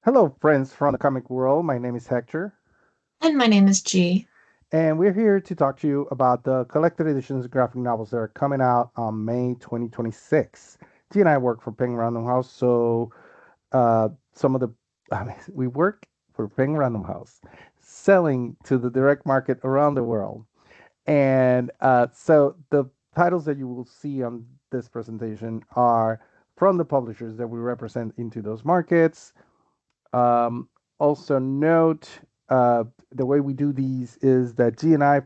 Hello, friends from the comic world. My name is Hector, And my name is G. and we're here to talk to you about the collected editions graphic novels that are coming out on May 2026. G and I work for Penguin Random House, so some of the we work for Penguin Random House, selling to the direct market around the world. And so the titles that you will see on this presentation are from the publishers that we represent into those markets. Um, Also note the way we do these is that G and I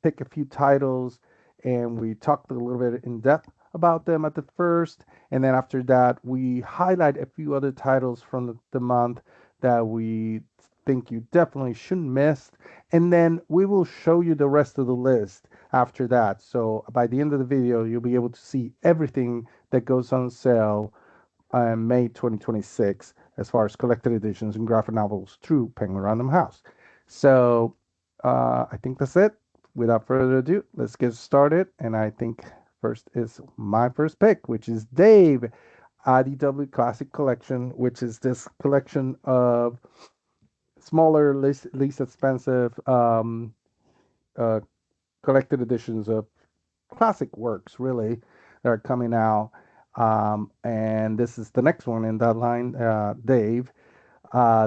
pick a few titles and we talk a little bit in depth about them at the first, and then after that we highlight a few other titles from the month that we think you definitely shouldn't miss, and then we will show you the rest of the list after that. So by the end of the video, you'll be able to see everything that goes on sale May 2026 as far as collected editions and graphic novels through Penguin Random House. So I think that's it. Without further ado, let's get started. And I think first is my first pick, which is Dave IDW Classic Collection, which is this collection of smaller, least expensive uh, collected editions of classic works, really, that are coming out. And this is the next one in that line, Dave.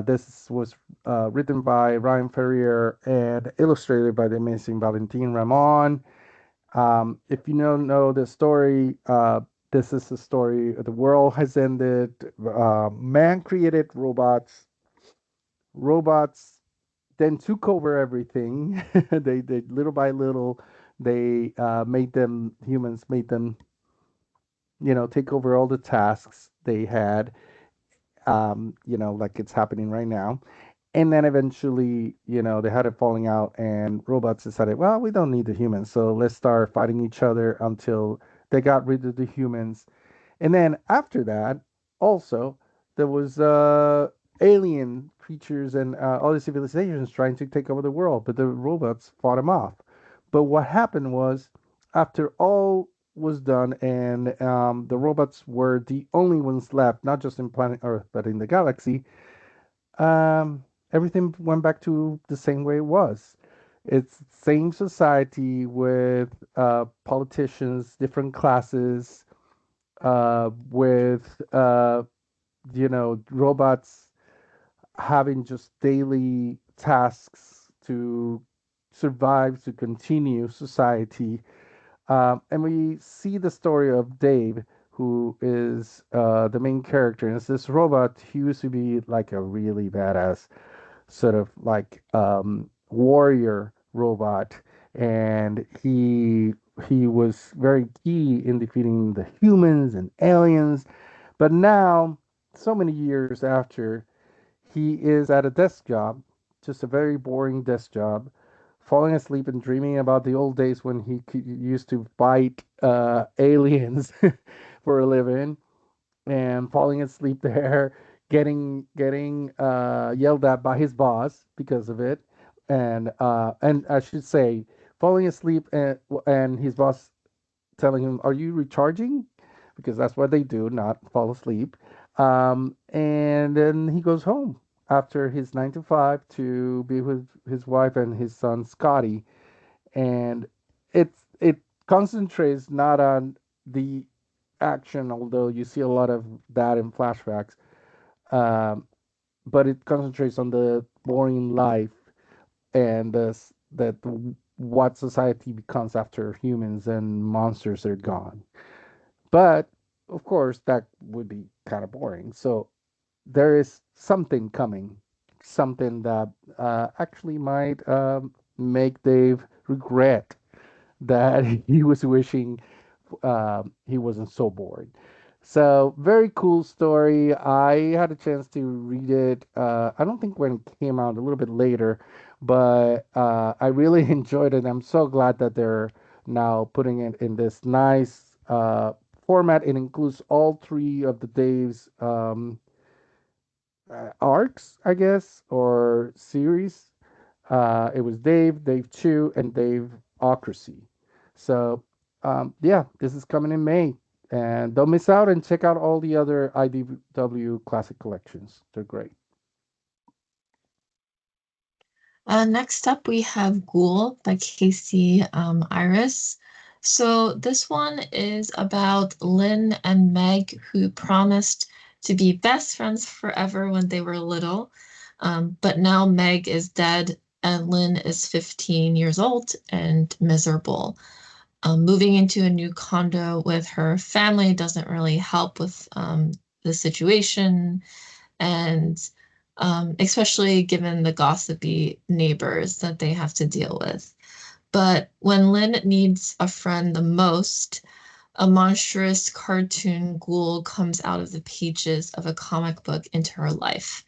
This was written by Ryan Ferrier and illustrated by the amazing Valentin Ramon. If you don't know the story, this is the story. The world has ended. Man created robots. Robots then took over everything. They little by little, they made them humans made them take over all the tasks they had, like it's happening right now. And then eventually, they had a falling out, and robots decided, well, we don't need the humans, so let's start fighting each other until they got rid of the humans. And then after that, also, there was alien creatures and other civilizations trying to take over the world, but the robots fought them off. But what happened was, after all was done, and the robots were the only ones left, not just in planet Earth, but in the galaxy, everything went back to the same way it was. It's same society with politicians, different classes, with robots having just daily tasks to survive, to continue society. And we see the story of Dave, who is the main character. And it's this robot. He used to be like a really badass sort of like warrior robot, and he was very key in defeating the humans and aliens. But now, so many years after, he is at a desk job, just a very boring desk job, falling asleep and dreaming about the old days when he used to fight aliens for a living, and falling asleep there, getting yelled at by his boss because of it, and I should say, falling asleep and his boss telling him, "Are you recharging?" Because that's what they do, not fall asleep. And then he goes home after his 9 to 5 to be with his wife and his son Scotty, and it concentrates not on the action, although you see a lot of that in flashbacks, um, but it concentrates on the boring life and that what society becomes after humans and monsters are gone. But of course, that would be kind of boring. So there is something coming, something that actually might make Dave regret that he was wishing he wasn't so bored. So very cool story. I had a chance to read it. I don't think when it came out, a little bit later, but I really enjoyed it. I'm so glad that they're now putting it in this nice format. It includes all three of the Dave's arcs, I guess, or series. It was Dave, Dave 2, and Dave Ocracy. So, yeah, this is coming in May. And don't miss out and check out all the other IDW classic collections. They're great. Next up, we have Ghoul by Casey Iris. So this one is about Lynn and Meg, who promised to be best friends forever when they were little. But now Meg is dead and Lynn is 15 years old and miserable. Moving into a new condo with her family doesn't really help with the situation, and especially given the gossipy neighbors that they have to deal with. But when Lynn needs a friend the most, a monstrous cartoon ghoul comes out of the pages of a comic book into her life.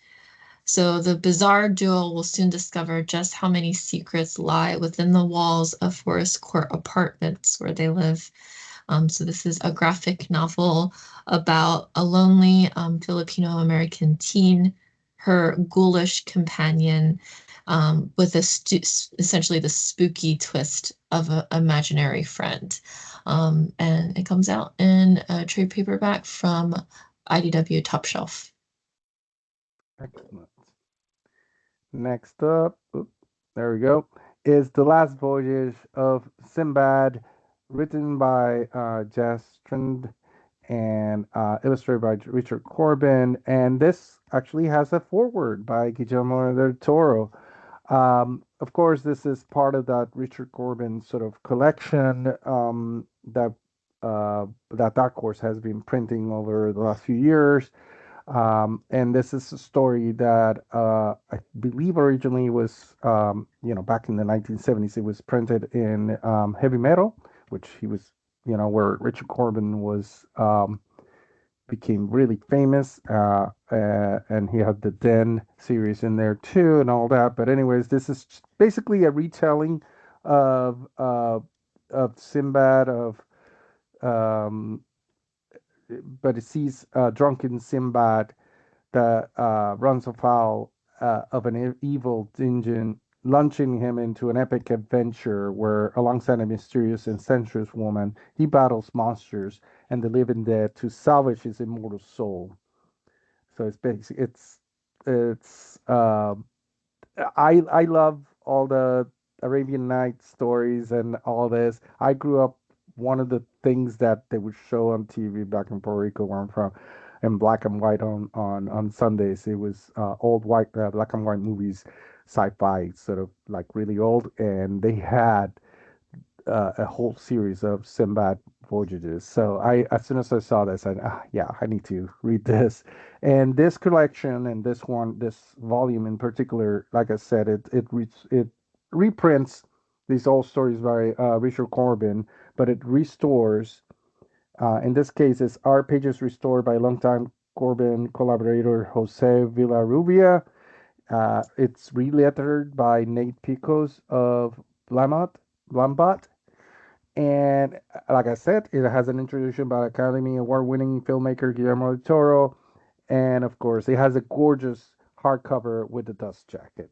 So the bizarre duo will soon discover just how many secrets lie within the walls of Forest Court apartments where they live. So this is a graphic novel about a lonely Filipino American teen, her ghoulish companion, with essentially the spooky twist of an imaginary friend. And it comes out in a trade paperback from IDW Top Shelf. Excellent. Next up, there we go, is The Last Voyage of Sinbad, written by Jess Trend and illustrated by Richard Corbin. And this actually has a foreword by Guillermo del Toro. Of course, this is part of that Richard Corbin sort of collection that Dark Horse has been printing over the last few years. And this is a story that I believe originally was, back in the 1970s, it was printed in heavy metal, which he was, where Richard Corbin was became really famous, and he had the Den series in there too, and all that. But anyways, this is basically a retelling of Sinbad um, but it sees drunken Sinbad that runs afoul of an evil Indian, launching him into an epic adventure where, alongside a mysterious and sensuous woman, he battles monsters and the living dead to salvage his immortal soul. So it's basically it's I love all the Arabian Nights stories and all this. I grew up, one of the things that they would show on TV back in Puerto Rico, where I'm from, in black and white on Sundays. It was old white black and white movies, sci-fi, sort of like really old, and they had a whole series of Sinbad voyages. So as soon as I saw this, yeah, I need to read this. And this collection and this volume in particular, like I said, it reprints these old stories by Richard Corbin, but it restores. In this case, it's art pages restored by longtime Corbin collaborator Jose Villarrubia. It's relettered by Nate Picos of Lamont, Lambat, and like I said, it has an introduction by Academy Award winning filmmaker Guillermo del Toro. And of course, it has a gorgeous hardcover with the dust jacket.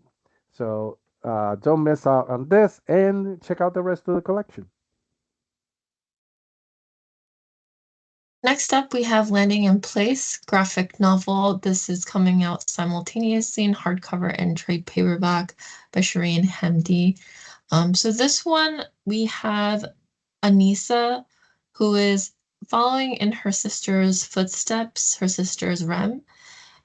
So don't miss out on this and check out the rest of the collection. Next up, we have Landing in Place, graphic novel. This is coming out simultaneously in hardcover and trade paperback by Shireen Hemdi. So this one, we have Anissa, who is following in her sister's footsteps, her sister's Rem,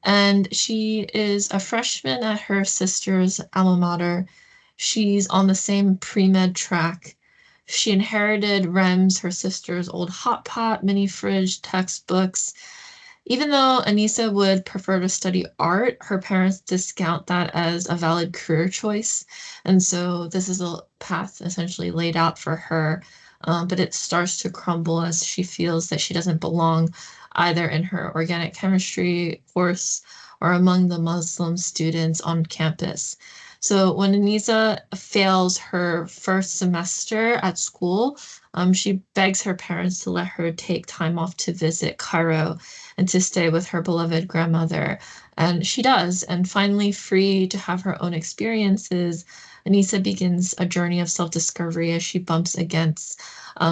and she is a freshman at her sister's alma mater. She's on the same pre-med track. She inherited Rem's, her sister's old hot pot, mini fridge, textbooks. Even though Anissa would prefer to study art, her parents discount that as a valid career choice. And so this is a path essentially laid out for her, but it starts to crumble as she feels that she doesn't belong either in her organic chemistry course or among the Muslim students on campus. So when Anissa fails her first semester at school, she begs her parents to let her take time off to visit Cairo and to stay with her beloved grandmother. And she does. And finally, free to have her own experiences, Anissa begins a journey of self discovery as she bumps against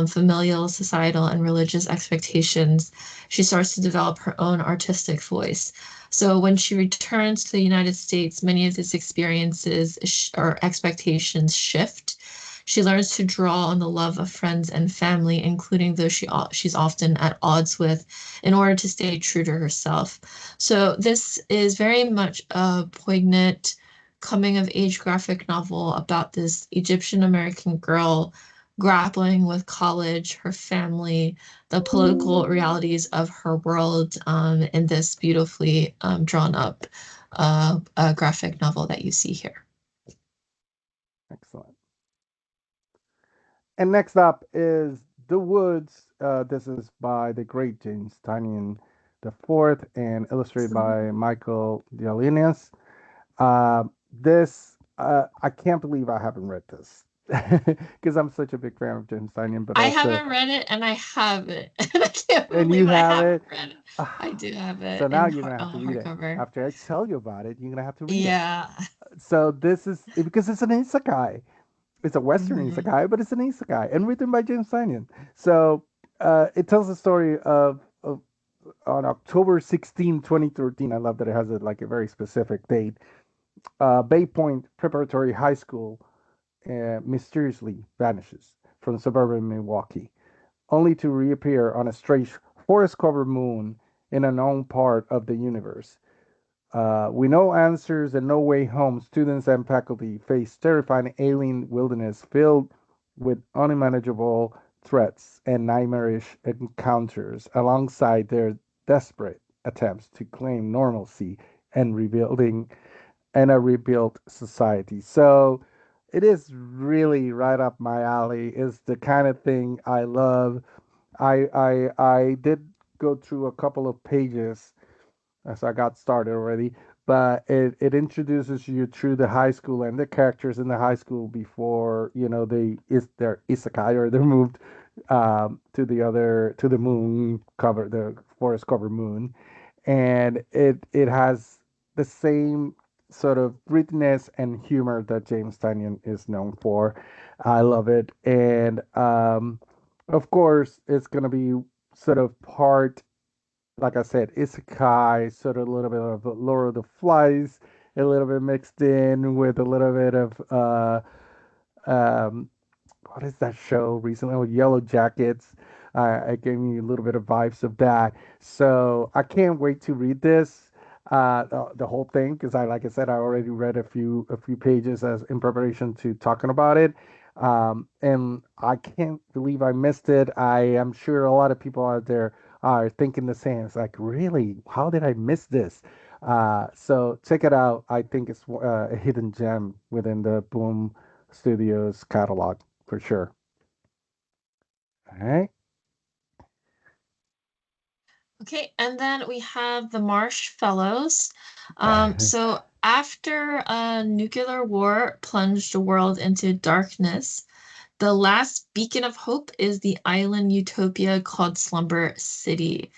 familial, societal, and religious expectations. She starts to develop her own artistic voice. So when she returns to the United States, many of these experiences or expectations shift. She learns to draw on the love of friends and family, including those she's often at odds with, in order to stay true to herself. So this is very much a poignant coming of age graphic novel about this Egyptian American girl grappling with college, her family, the political realities of her world, in this beautifully drawn up graphic novel that you see here. Excellent. And next up is The Woods. This is by the great James Tynion the Fourth and illustrated by Michael Dialinas. This I can't believe I haven't read this because I'm such a big fan of James Tynion, but I also haven't read it and I have it. And I can't and you believe I have haven't it. read it. I Ah, do have so it now in you're gonna have to read it. hardcover. After I tell you about it, you're gonna have to read it. Yeah. So this is because it's an isekai. It's a Western Hmm. isekai, but it's an isekai and written by James Tynion. So it tells the story of on October 16, 2013. I love that it has like a very specific date. Bay Point Preparatory High School mysteriously vanishes from suburban Milwaukee, only to reappear on a strange forest-covered moon in an unknown part of the universe. With no answers and no way home, students and faculty face terrifying alien wilderness filled with unmanageable threats and nightmarish encounters, alongside their desperate attempts to claim normalcy and rebuilding and a rebuilt society. So it is really right up my alley. It's the kind of thing I love. I did go through a couple of pages as I got started already. But it introduces you through the high school and the characters in the high school before they is their isekai or they're moved to the moon cover the forest cover moon, and it has the same sort of writtenness and humor that James Tynion is known for. I love it, and of course it's gonna be sort of part like I said, isekai, sort of a little bit of Lord of the Flies, a little bit mixed in with a little bit of um, what is that show recently? Oh, Yellow Jackets. It gave me a little bit of vibes of that. So I can't wait to read this, the whole thing, because like I said, I already read a few pages as in preparation to talking about it. And I can't believe I missed it. I am sure a lot of people out there are thinking the same. It's like, really, how did I miss this? So check it out. I think it's a hidden gem within the Boom Studios catalog for sure. All right. Okay, and then we have the Marsh Fellows. So after a nuclear war plunged the world into darkness, the last beacon of hope is the island utopia called Slumber City.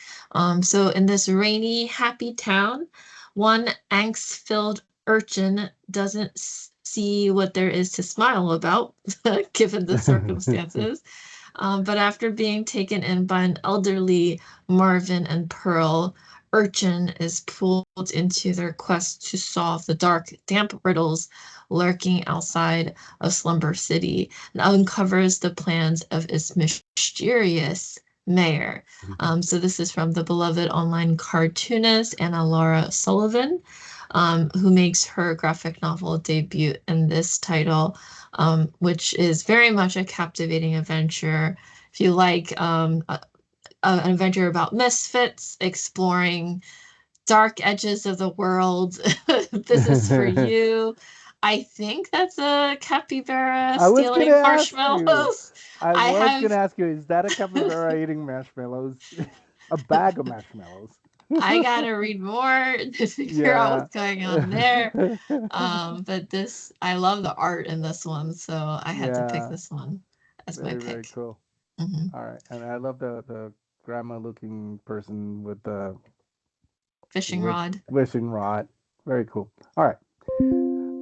So in this rainy, happy town, one angst-filled urchin doesn't see what there is to smile about, given the circumstances. But after being taken in by an elderly Marvin and Pearl, Urchin is pulled into their quest to solve the dark, damp riddles lurking outside of Slumber City and uncovers the plans of its mysterious mayor. So this is from the beloved online cartoonist Anna Laura Sullivan, who makes her graphic novel debut in this title, which is very much a captivating adventure. If you like an adventure about misfits exploring dark edges of the world, this is for you. I think that's a capybara I was gonna stealing ask you. marshmallows. I I was gonna have ask you, is that a capybara eating marshmallows? A bag of marshmallows. I gotta read more to figure out Yeah. what's going on there. But this, I love the art in this one, so I had to pick Yeah. this one as my Very, very pick. cool. Hmm. All right. And I love the grandma looking person with the Fishing rod. wishing rod. Very cool. All right.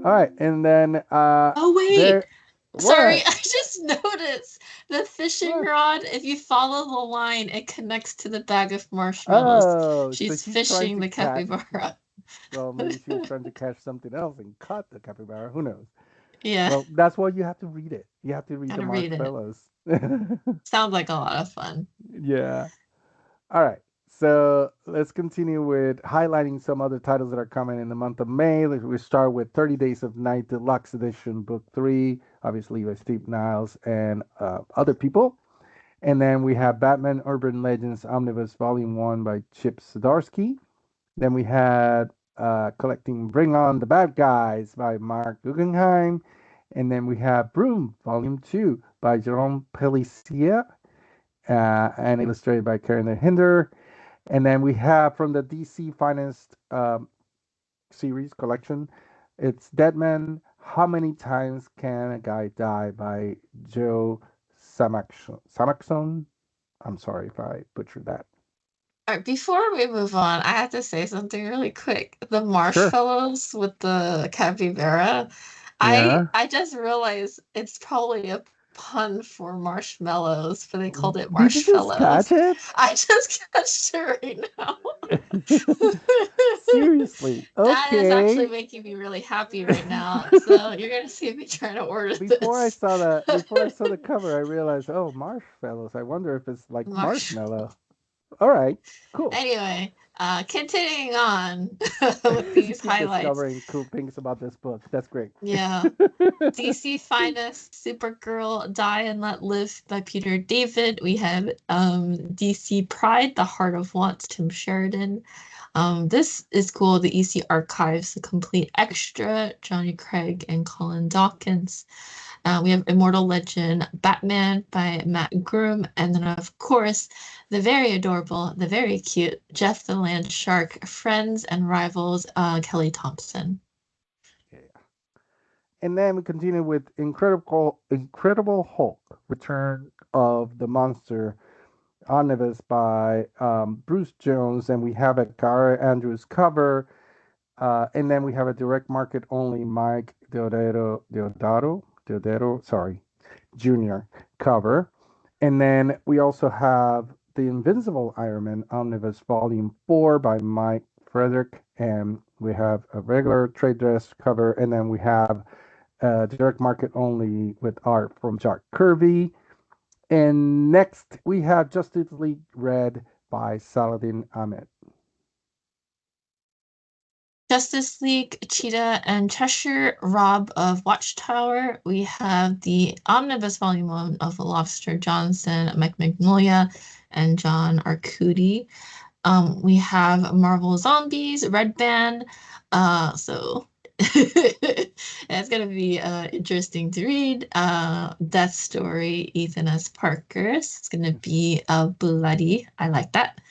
All right. And then Oh, wait. there Sorry, what? I just noticed the fishing What? rod. If you follow the line, it connects to the bag of marshmallows. Oh, so She's she's trying fishing to the catch. capybara. Well, maybe she was trying to catch something else and caught the capybara. Who knows? Yeah, Well, that's why you have to read it. You have to read the gotta read it. marshmallows. Sounds like a lot of fun. Yeah. All right. So let's continue with highlighting some other titles that are coming in the month of May. We start with 30 Days of Night Deluxe Edition, Book 3, obviously by Steve Niles and other people. And then we have Batman Urban Legends Omnibus Volume 1 by Chip Zdarsky. Then we had collecting Bring On the Bad Guys by Mark Guggenheim. And then we have Broom Volume 2 by Jerome Pellissier and illustrated by Karen Hinder. And then we have from the DC Finest series collection, it's Deadman. How Many Times Can a Guy Die by Joe Samaxon. I'm sorry if I butchered that. All right, before we move on, I have to say something really quick. The Sure. marshmallows with the capybara, Yeah. I just realized it's probably a pun for marshmallows, but they called it Did you just catch marshmallows. it? I just catched it right now. Seriously. That is actually Okay. making me really happy right now. So you're gonna see me trying to order this. Before I saw the cover, I realized, oh, marshmallows. I wonder if it's like Marsh. marshmallow. All right, cool. Anyway, continuing on with You these keep highlights. discovering cool things about this book. That's great. Yeah. DC Finest, Supergirl, Die and Let Live by Peter David. We have DC Pride, The Heart of Wants, Tim Sheridan. This is cool. The EC Archives, the complete extra, Johnny Craig and Colin Dawkins. We have Immortal Legend, Batman by Matt Groom, and then of course the very adorable, the very cute Jeff the Land Shark, Friends and Rivals, Kelly Thompson. Yeah. And then we continue with Incredible Hulk, Return of the Monster, omnibus by Bruce Jones, and we have a Gara Andrews cover, and then we have a direct market only Mike Deodato, sorry, Jr. cover, and then we also have the Invincible Iron Man omnibus volume 4 by Mike Frederick, and we have a regular trade dress cover, and then we have direct market only with art from Jack Kirby. And next we have Justice League Red by Saladin Ahmed. Justice League, Cheetah and Cheshire, Rob of Watchtower. We have the Omnibus Volume 1 of Lobster Johnson, Mike Magnolia, and John Arcudi. We have Marvel Zombies, Red Band. So it's gonna be interesting to read. Death Story, Ethan S. Parker's. It's gonna be bloody. I like that.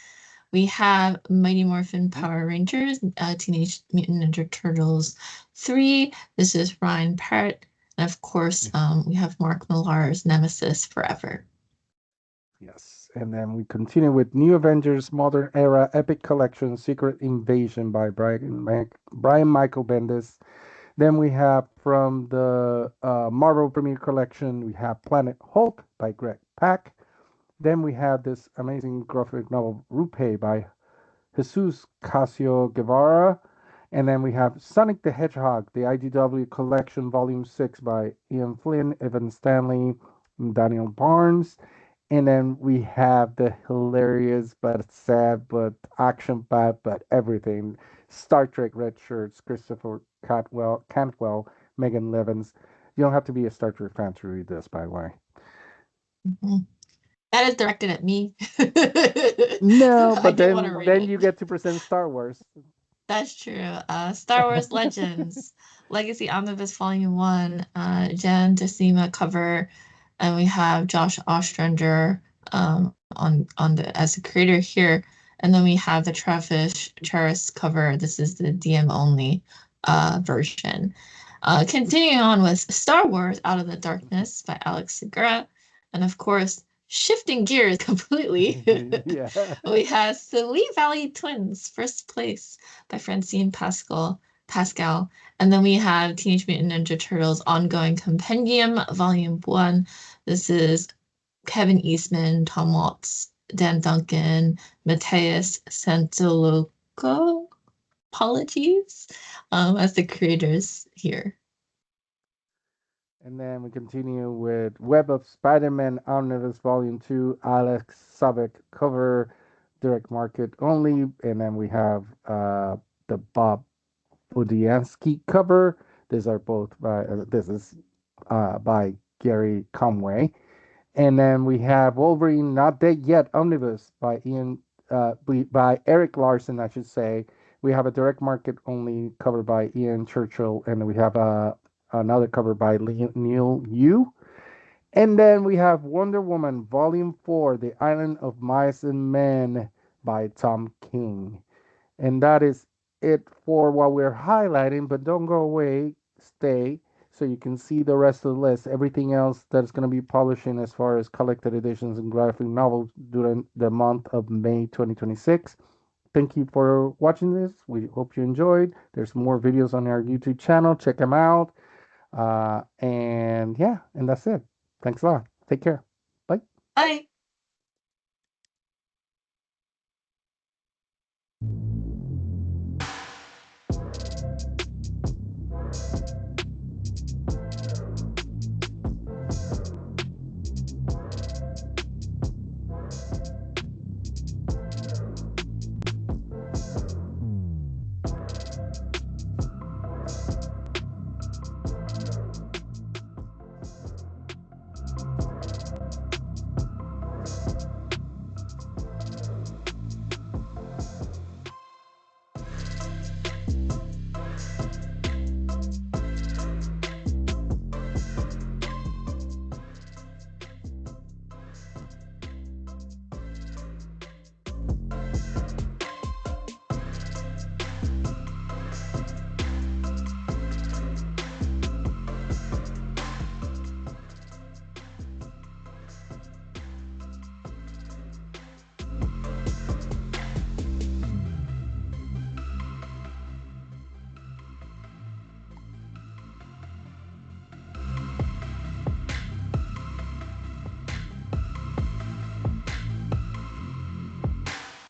We have Mighty Morphin Power Rangers, Teenage Mutant Ninja Turtles 3. This is Ryan Parrott. And of course, we have Mark Millar's Nemesis Forever. Yes. And then we continue with New Avengers Modern Era Epic Collection Secret Invasion by Brian Michael Bendis. Then we have from the Marvel Premiere Collection, we have Planet Hulk by Greg Pak. Then we have this amazing graphic novel Rupe by Jesus Casio Guevara. And then we have Sonic the Hedgehog, the IDW Collection Volume 6 by Ian Flynn, Evan Stanley, and Daniel Barnes. And then we have the hilarious but sad but action-packed but everything Star Trek Red Shirts, Christopher Cantwell, Megan Levins. You don't have to be a Star Trek fan to read this, by the way. Mm-hmm. That is directed at me. No, I but do want to read then it. you get to present Star Wars. That's true. Star Wars Legends, Legacy Omnibus Volume 1, Jan DeSima cover, and we have Josh Ostrander on the as the creator here. And then we have the Travis Charis cover. This is the DM only version. Continuing on with Star Wars Out of the Darkness by Alex Segura. And of course, shifting gears completely, Yeah. we have Silly Valley Twins, first place by Francine Pascal. And then we have Teenage Mutant Ninja Turtles Ongoing Compendium, Volume 1. This is Kevin Eastman, Tom Waltz, Dan Duncan, Mateus Santoloco, apologies, as the creators here. And then we continue with Web of Spider-Man Omnibus Volume 2, Alex Savick cover, direct market only. And then we have the Bob Budiansky cover. These are both by, this is by Gary Conway. And then we have Wolverine Not Dead Yet Omnibus by by Eric Larson, I should say. We have a direct market only cover by Ian Churchill, and we have another cover by Neil Yu. And then we have Wonder Woman Volume 4, The Island of Mice and Men by Tom King. And that is it for what we're highlighting, but don't go away, stay so you can see the rest of the list. Everything else that's going to be publishing as far as collected editions and graphic novels during the month of May 2026. Thank you for watching this. We hope you enjoyed. There's more videos on our YouTube channel. Check them out. And yeah, and that's it. Thanks a lot. Take care. Bye. Bye.